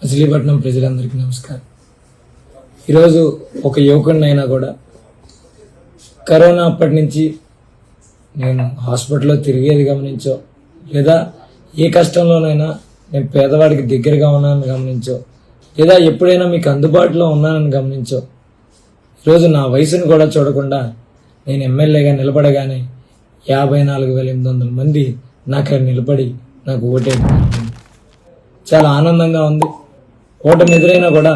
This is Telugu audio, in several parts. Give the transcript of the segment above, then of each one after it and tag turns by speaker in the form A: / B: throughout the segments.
A: మచిలీపట్నం ప్రజలందరికీ నమస్కారం. ఈరోజు ఒక యువకుడినైనా కూడా కరోనా అప్పటి నుంచి నేను హాస్పిటల్లో తిరిగేది గమనించో, లేదా ఏ కష్టంలోనైనా నేను పేదవాడికి దగ్గరగా ఉన్నానని గమనించో, లేదా ఎప్పుడైనా మీకు అందుబాటులో ఉన్నానని గమనించో, ఈరోజు నా వయసును కూడా చూడకుండా నేను ఎమ్మెల్యేగా నిలబడగానే 54,800 మంది నాకు నిలబడి నాకు ఓటేయడం చాలా ఆనందంగా ఉంది. ఓటమి ఎదురైనా కూడా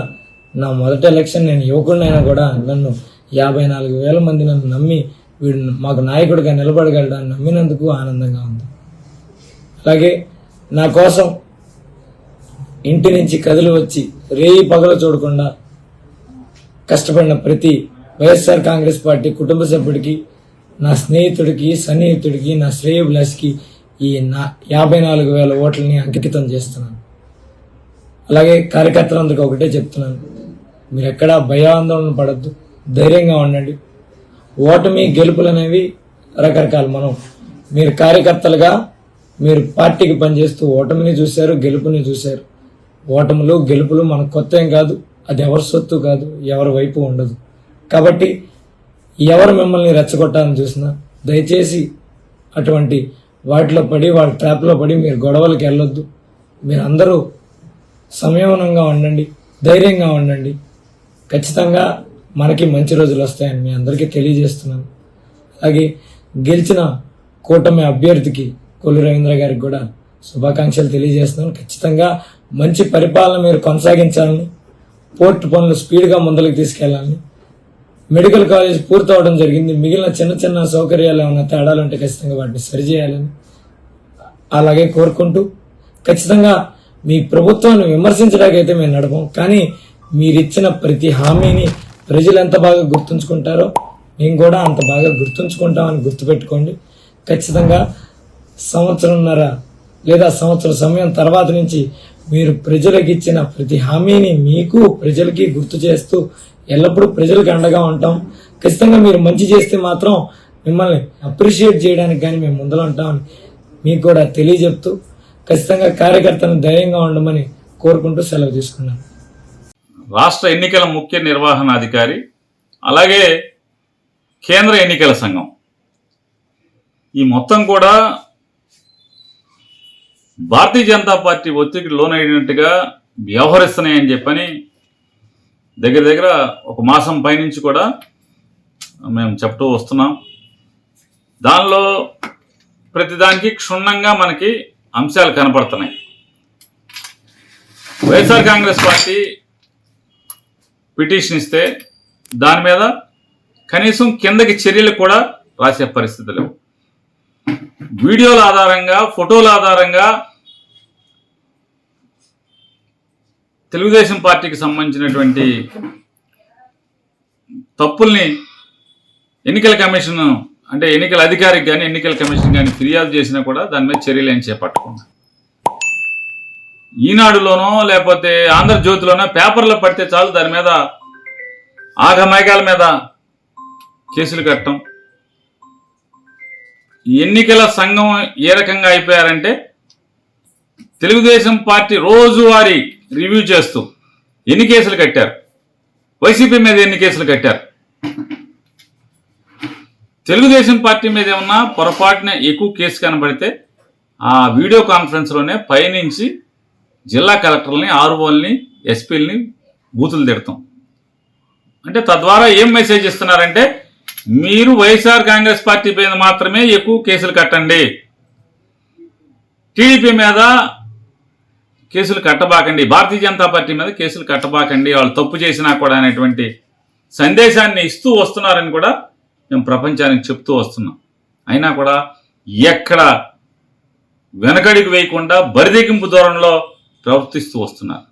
A: నా మొదటి ఎలక్షన్ నేను యువకుడినైనా కూడా నన్ను 54,000 మంది నన్ను నమ్మి వీడు మాకు నాయకుడిగా నిలబడగలడాన్ని నమ్మినందుకు ఆనందంగా ఉంది. అలాగే నా కోసం ఇంటి నుంచి కదిలి వచ్చి రేయి పగలు చూడకుండా కష్టపడిన ప్రతి వైఎస్ఆర్ కాంగ్రెస్ పార్టీ కుటుంబ సభ్యుడికి, నా స్నేహితుడికి, సన్నిహితుడికి, నా శ్రేయోభిలాషికి ఈ నా 54,000 ఓట్లని అంకితం చేస్తున్నాను. అలాగే కార్యకర్తలందరికీ ఒకటే చెప్తున్నాను, మీరు ఎక్కడా భయాందోళన పడద్దు, ధైర్యంగా ఉండండి. ఓటమి గెలుపులు అనేవి రకరకాలు. మీరు కార్యకర్తలుగా మీరు పార్టీకి పనిచేస్తూ ఓటమిని చూశారు, గెలుపుని చూశారు. ఓటములు గెలుపులు మనకు కొత్త ఏం కాదు, అది ఎవరి సొత్తు కాదు, ఎవరి వైపు ఉండదు. కాబట్టి ఎవరు మిమ్మల్ని రెచ్చగొట్టాలని చూసినా దయచేసి అటువంటి వాటిలో పడి వాళ్ళ ట్రాప్లో పడి మీరు గొడవలకు వెళ్ళొద్దు. మీరు అందరూ సంయమనంగా ఉండండి, ధైర్యంగా ఉండండి. ఖచ్చితంగా మనకి మంచి రోజులు వస్తాయని మీ అందరికీ తెలియజేస్తున్నాను. అలాగే గెలిచిన కూటమి అభ్యర్థికి కొల్లు రవీంద్ర గారికి కూడా శుభాకాంక్షలు తెలియజేస్తున్నాను. ఖచ్చితంగా మంచి పరిపాలన మీరు కొనసాగించాలని, పోర్టు పనులు స్పీడ్గా ముందరికి తీసుకెళ్లాలని, మెడికల్ కాలేజ్ పూర్తవడం జరిగింది, మిగిలిన చిన్న చిన్న సౌకర్యాలు ఏమైనా తేడాలు ఉంటే ఖచ్చితంగా వాటిని సరిచేయాలని అలాగే కోరుకుంటూ, ఖచ్చితంగా మీ ప్రభుత్వాన్ని విమర్శించడానికైతే మేము నడపం, కానీ మీరిచ్చిన ప్రతి హామీని ప్రజలు ఎంత బాగా గుర్తుంచుకుంటారో మేము కూడా అంత బాగా గుర్తుంచుకుంటామని గుర్తుపెట్టుకోండి. ఖచ్చితంగా సంవత్సరంన్నర లేదా సంవత్సర సమయం తర్వాత నుంచి మీరు ప్రజలకు ఇచ్చిన ప్రతి హామీని మీకు ప్రజలకి గుర్తు చేస్తూ ఎల్లప్పుడూ ప్రజలకు అండగా ఉంటాం. ఖచ్చితంగా మీరు మంచి చేస్తే మాత్రం మిమ్మల్ని అప్రిషియేట్ చేయడానికి కానీ మేము ముందర ఉంటామని మీకు కూడా తెలియజెప్తూ, ఖచ్చితంగా కార్యకర్తలను ధైర్యంగా ఉండమని కోరుకుంటూ సెలవు తీసుకున్నాను.
B: రాష్ట్ర ఎన్నికల ముఖ్య నిర్వహణాధికారి, అలాగే కేంద్ర ఎన్నికల సంఘం ఈ మొత్తం కూడా భారతీయ జనతా పార్టీ ఒత్తిడికి లోనైనట్టుగా వ్యవహరిస్తున్నాయని చెప్పని దగ్గర దగ్గర ఒక మాసం పైనుంచి కూడా మేము చెప్తూ వస్తున్నాం. దానిలో ప్రతిదానికి క్షుణ్ణంగా మనకి అంశాలు కనపడుతున్నాయి. వైఎస్ఆర్ కాంగ్రెస్ పార్టీ పిటిషన్ ఇస్తే దాని మీద కనీసం కిందకి చర్యలు కూడా రాసే పరిస్థితి లేవు. వీడియోల ఆధారంగా, ఫోటోల ఆధారంగా తెలుగుదేశం పార్టీకి సంబంధించినటువంటి తప్పుల్ని ఎన్నికల కమిషన్ అంటే ఎన్నికల అధికారికి కానీ ఎన్నికల కమిషన్ కానీ ఫిర్యాదు చేసినా కూడా దాని మీద చర్యలు ఏం చేపట్టకుండా ఈనాడులోనో లేకపోతే ఆంధ్రజ్యోతిలోనో పేపర్లో పడితే చాలు దాని మీద ఆగమేఘాల మీద కేసులు కట్టడం. ఎన్నికల సంఘం ఏ రకంగా అయిపోయారంటే తెలుగుదేశం పార్టీ రోజువారీ రివ్యూ చేస్తూ ఎన్ని కేసులు కట్టారు, వైసీపీ మీద ఎన్ని కేసులు కట్టారు, తెలుగుదేశం పార్టీ మీద ఏమన్నా పొరపాటున ఎక్కువ కేసు కనబడితే ఆ వీడియో కాన్ఫరెన్స్లోనే పైనుంచి జిల్లా కలెక్టర్లని, ఆర్ఓల్ని, ఎస్పీలని బూతులు తిడతాం. అంటే తద్వారా ఏం మెసేజ్ ఇస్తున్నారంటే మీరు వైఎస్ఆర్ కాంగ్రెస్ పార్టీ మీద మాత్రమే ఎక్కువ కేసులు కట్టండి, టీడీపీ మీద కేసులు కట్టబాకండి, భారతీయ జనతా పార్టీ మీద కేసులు కట్టబాకండి, వాళ్ళు తప్పు చేసినా కూడా అనేటువంటి సందేశాన్ని ఇస్తూ వస్తున్నారని కూడా మేము ప్రపంచానికి చెప్తూ వస్తున్నాం. అయినా కూడా ఎక్కడ వెనకడికి వేయకుండా బరిదెగింపు దూరంలో ప్రవర్తిస్తూ వస్తున్నారు.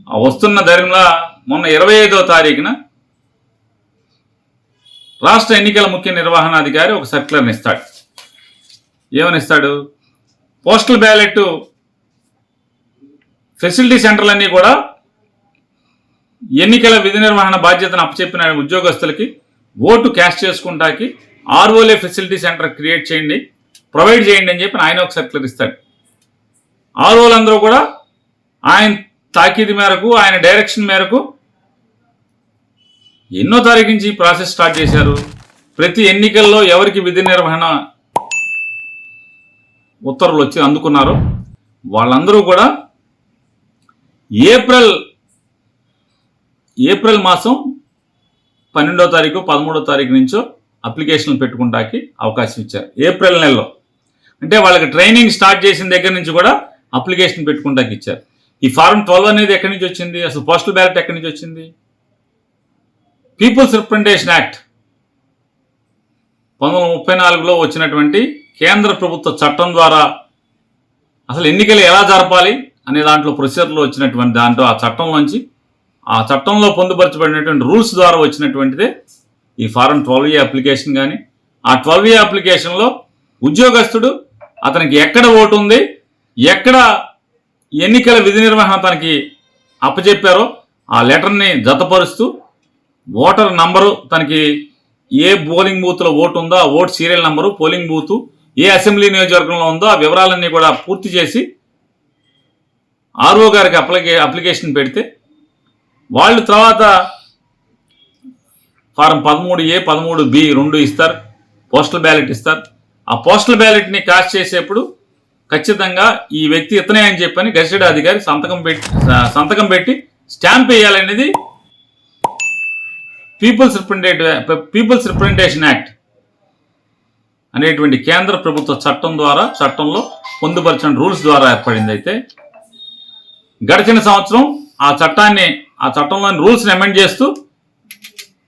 B: ఆ వస్తున్న ధైర్యంలో మొన్న 25వ తారీఖున రాష్ట్ర ఎన్నికల ముఖ్య నిర్వహణాధికారి ఒక సర్క్యులర్ని ఇస్తాడు. ఏమని ఇస్తాడు? పోస్టల్ బ్యాలెట్ ఫెసిలిటీ సెంటర్లన్నీ కూడా ఎన్నికల విధి నిర్వహణ బాధ్యతను అప్పచెప్పిన ఉద్యోగస్తులకి ఓటు క్యాష్ చేసుకుంటాకి ఆర్ఓలే ఫెసిలిటీ సెంటర్ క్రియేట్ చేయండి, ప్రొవైడ్ చేయండి అని చెప్పి ఆయన ఒక సర్క్యులర్ ఇస్తాడు. ఆర్ఓలందరూ కూడా ఆయన తాకీదు మేరకు, ఆయన డైరెక్షన్ మేరకు ఎన్నో తారీఖు నుంచి ఈ ప్రాసెస్ స్టార్ట్ చేశారు. ప్రతి ఎన్నికల్లో ఎవరికి విధి నిర్వహణ ఉత్తర్వులు వచ్చి అందుకున్నారు వాళ్ళందరూ కూడా ఏప్రిల్ మాసం 12వ తారీఖు 13వ తారీఖు నుంచో అప్లికేషన్లు పెట్టుకుంటానికి అవకాశం ఇచ్చారు. ఏప్రిల్ నెలలో అంటే వాళ్ళకి ట్రైనింగ్ స్టార్ట్ చేసిన దగ్గర నుంచి కూడా అప్లికేషన్ పెట్టుకుంటానికి ఇచ్చారు. ఈ ఫారం 12 అనేది ఎక్కడి నుంచి వచ్చింది? అసలు పోస్టల్ బ్యాలెట్ ఎక్కడి నుంచి వచ్చింది? పీపుల్స్ రిప్రజెంటేషన్ యాక్ట్ 1934లో వచ్చినటువంటి కేంద్ర ప్రభుత్వ చట్టం ద్వారా అసలు ఎన్నికలు ఎలా జరపాలి అనే దాంట్లో ప్రొసీజర్లో వచ్చినటువంటి దాంట్లో ఆ చట్టంలో పొందుపరచబడినటువంటి రూల్స్ ద్వారా వచ్చినటువంటిదే ఈ ఫారం 12A అప్లికేషన్. కానీ ఆ 12A అప్లికేషన్లో ఉద్యోగస్తుడు అతనికి ఎక్కడ ఓటు ఉంది, ఎక్కడ ఎన్నికల విధి నిర్వహణ తనకి అప్పచెప్పారో ఆ లెటర్ని జతపరుస్తూ ఓటర్ నంబరు, తనకి ఏ పోలింగ్ బూత్లో ఓటు ఉందో ఆ ఓటు సీరియల్ నంబరు, పోలింగ్ బూతు ఏ అసెంబ్లీ నియోజకవర్గంలో ఉందో ఆ వివరాలన్నీ కూడా పూర్తి చేసి ఆర్ఓ గారికి అప్లికేషన్ పెడితే వాళ్ళు తర్వాత ఫారం 13A 13B 2 ఇస్తారు, పోస్టల్ బ్యాలెట్ ఇస్తారు. ఆ పోస్టల్ బ్యాలెట్ని కాస్ట్ చేసేప్పుడు ఖచ్చితంగా ఈ వ్యక్తి ఇతనే అని చెప్పని గెజిటెడ్ అధికారి సంతకం పెట్టి స్టాంప్ వేయాలనేది పీపుల్స్ రిప్రజెంటేషన్ యాక్ట్ అనేటువంటి కేంద్ర ప్రభుత్వ చట్టంలో పొందుపరిచిన రూల్స్ ద్వారా ఏర్పడింది. అయితే గడిచిన సంవత్సరం ఆ చట్టంలోని రూల్స్ని అమెండ్ చేస్తూ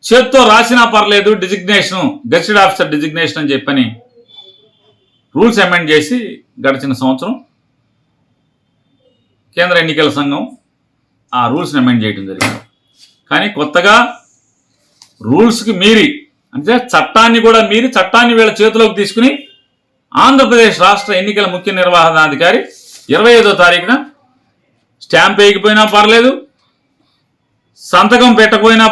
B: చేత్తో రాసినా పర్లేదు డిజిగ్నేషన్, గెజిటెడ్ ఆఫీసర్ డిజిగ్నేషన్ అని చెప్పని రూల్స్ అమెండ్ చేసి గడిచిన సంవత్సరం కేంద్ర ఎన్నికల సంఘం ఆ రూల్స్ని అమెండ్ చేయడం జరిగింది. కానీ కొత్తగా రూల్స్కి మీరి, అంటే చట్టాన్ని కూడా మీరి, చట్టాన్ని వీళ్ళ చేతిలోకి తీసుకుని ఆంధ్రప్రదేశ్ రాష్ట్ర ఎన్నికల ముఖ్య నిర్వహణాధికారి 25వ తారీఖున స్టాంప్ వేయకపోయినా పర్లేదు, సంతకం పెట్టకపోయినా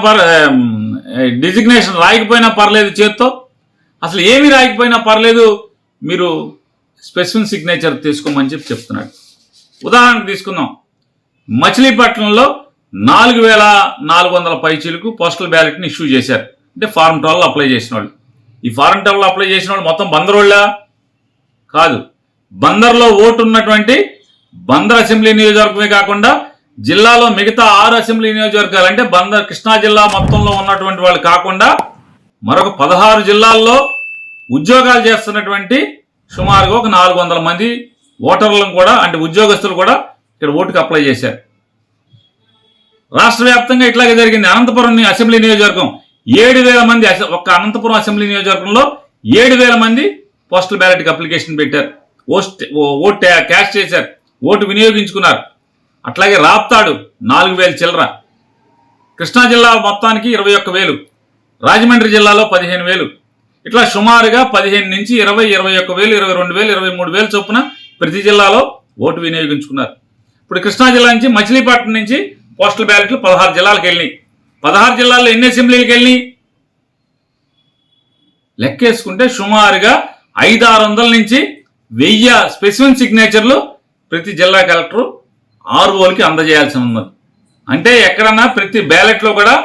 B: డిజిగ్నేషన్ రాయకపోయినా పర్లేదు, చేత్తో అసలు ఏమీ రాయకపోయినా పర్లేదు, మీరు స్పెసిఫిక్ సిగ్నేచర్ తీసుకోమని చెప్తున్నాడు. ఉదాహరణకు తీసుకుందాం, మచిలీపట్నంలో 4400 పైచీలకు పోస్టల్ బ్యాలెట్ని ఇష్యూ చేశారు. అంటే ఫారం 12 అప్లై చేసిన వాళ్ళు. ఈ ఫారం 12 అప్లై చేసిన వాళ్ళు మొత్తం బందరోళ్ళ కాదు, బందర్లో ఓటు ఉన్నటువంటి బందర్ అసెంబ్లీ నియోజకవర్గమే కాకుండా జిల్లాలో మిగతా 6 అసెంబ్లీ నియోజకవర్గాలు, అంటే బందర్ కృష్ణా జిల్లా మొత్తంలో ఉన్నటువంటి వాళ్ళు కాకుండా మరొక 16 జిల్లాల్లో ఉద్యోగాలు చేస్తున్నటువంటి సుమారుగా ఒక 400 మంది ఓటర్లను కూడా, అంటే ఉద్యోగస్తులు కూడా ఇక్కడ ఓటుకు అప్లై చేశారు. రాష్ట్ర వ్యాప్తంగా ఇట్లాగే జరిగింది. అనంతపురం అసెంబ్లీ నియోజకవర్గం 7000 మంది, ఒక్క అనంతపురం అసెంబ్లీ నియోజకవర్గంలో 7000 మంది పోస్టల్ బ్యాలెట్కి అప్లికేషన్ పెట్టారు, ఓటు క్యాష్ చేశారు, ఓటు వినియోగించుకున్నారు. అట్లాగే రాప్తాడు 4000 చిల్లర, కృష్ణా జిల్లా మొత్తానికి 21,000, రాజమండ్రి జిల్లాలో 15,000, ఇట్లా సుమారుగా 15 నుంచి 20, 21,000, 22,000, 23,000 చొప్పున ప్రతి జిల్లాలో ఓటు వినియోగించుకున్నారు. ఇప్పుడు కృష్ణా జిల్లా నుంచి మచిలీపట్నం నుంచి పోస్టల్ బ్యాలెట్లు 16 జిల్లాలకు వెళ్ళినాయి. 16 జిల్లాల్లో ఎన్ని అసెంబ్లీలకు వెళ్ళినాయి లెక్కేసుకుంటే సుమారుగా 500-600 నుంచి 1000 స్పెసిఫిక్ సిగ్నేచర్లు ప్రతి జిల్లా కలెక్టర్ ఆర్ఓలకి అందజేయాల్సి ఉన్నది. అంటే ఎక్కడన్నా ప్రతి బ్యాలెట్లో కూడా